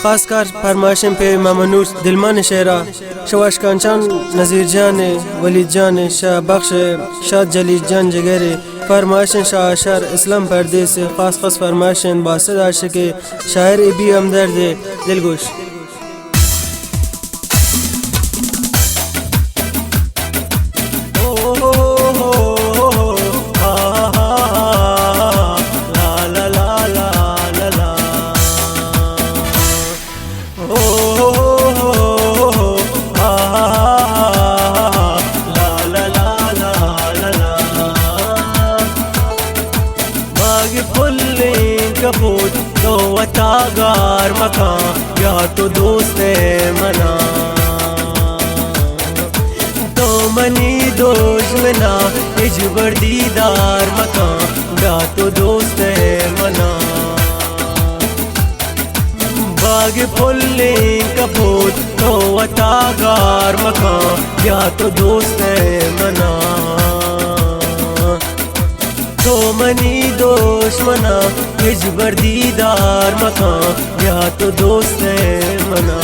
खासकर फरमाइशें पे मामनूर दिलमान शेरा शवाश कांचान नज़ीर जान वलीद जान शाह बख्श शाह जलील जान जगैरे फरमाइशें शाह अशर इस्लाम पर्दे से खास फरमाइशें बासद आशिक शायर इबी हमदर्द दिलगोश। कपूत तो वतागार मकान या तो दोस्त मना तो मनी दुश्मना इजबर दीदार मकान या तो दोस्त मना बाग फुल्ले कपूत तो वतागार मकान या तो दोस्त मना तो मनी दुश्मना हिजबर दीदार मकान या तो दोस्त मना।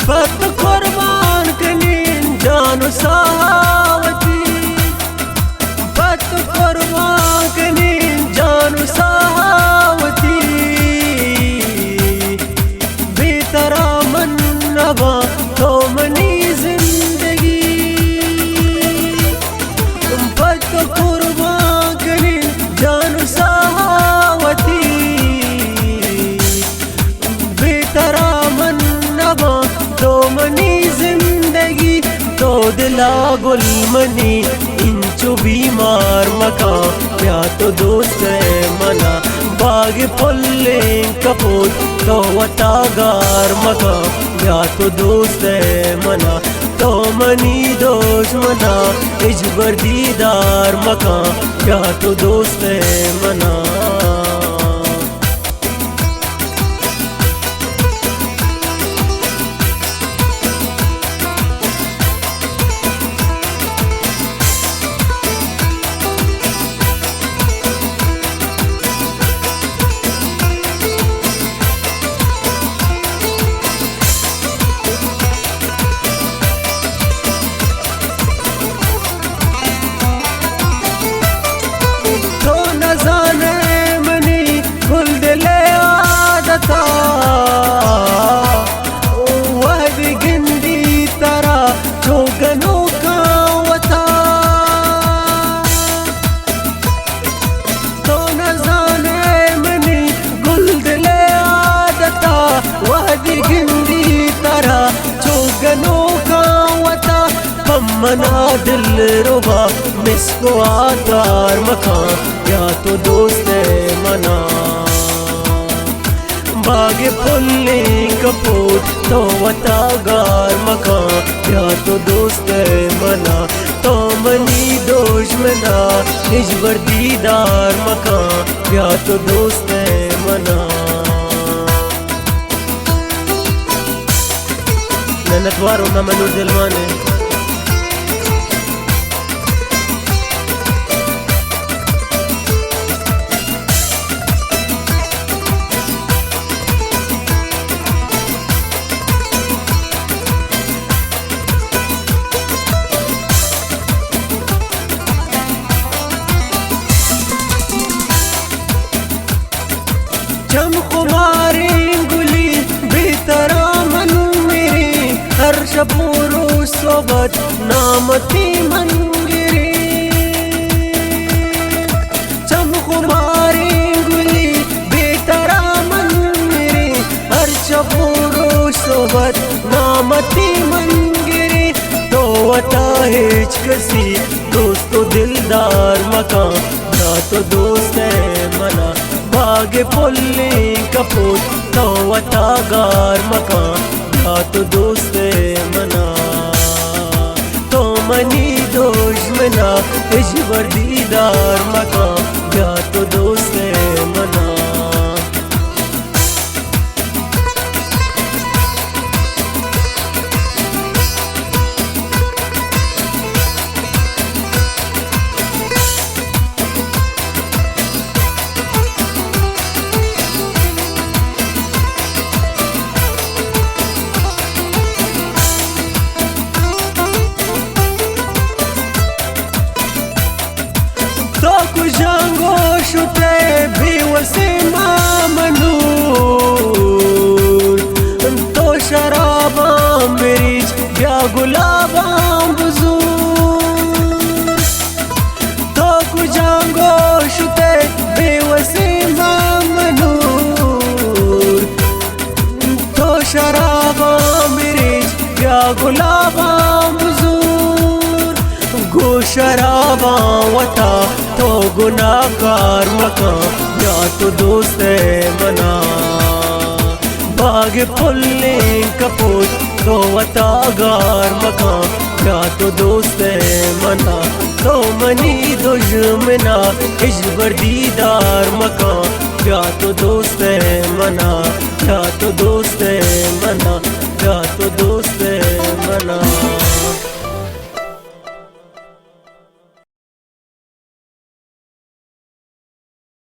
फत कुर्बान कनीन जानो सहावती फत कुर्बान कनीन जानो सहावती बेतरा मन नवा तो मनी जिंदगी फत कुर्बान कनीन जानो सहावती बेतरा मन तो मनी जिंदगी तो दिला गुल मनी इंचो बीमार मकान या तो दोस्त मना बाग फुल्ले कपूत तो वतागार मकान या तो दोस्त मना तो मनी दुश्मना इजबर दीदार मकान या तो दोस्त मना। मना दिल रुबा मिसको आकार मकान या तो दोस्त मना बाग फुल्ले कपूत तो वतागार मकान या तो दोस्त मना तो मनी दुश्मना हिजबर दीदार मकान या तो दोस्त मना। ननतवारो मामनूर दिलमान शपूरो सोबत नामती मंगिरी चमकुमारी गुली बेतरा मंगिरी हर शपूरो सोबत नामती मंगिरी तो वता हिच कसी दोस्तों दिलदार मकान ना तो दोस्त है मना बाग पुल्ले कपूर तो वतागार मकान या तो दोस्त मना तो मनी दुश्मना इजबर दीदार मकान या तो दोस्त मना तो कुजांगो शुते भी वसे मनूर तो शराबा मेरीज या गुलाबा बुजूर तो कुजांगो शुते भी वसे मनूर तो शराबा मेरीज या गुलाबा बुजूर गो शराबा वता तो गुनाहगार मकान या तो दोस्त मना बाग पुल्ले कपूर तो वतागार मकान या तो दोस्त मना तो मनी दुश्मना इजबर दीदार मकान या तो दोस्त मना या तो दोस्त मना या तो दोस्त मना।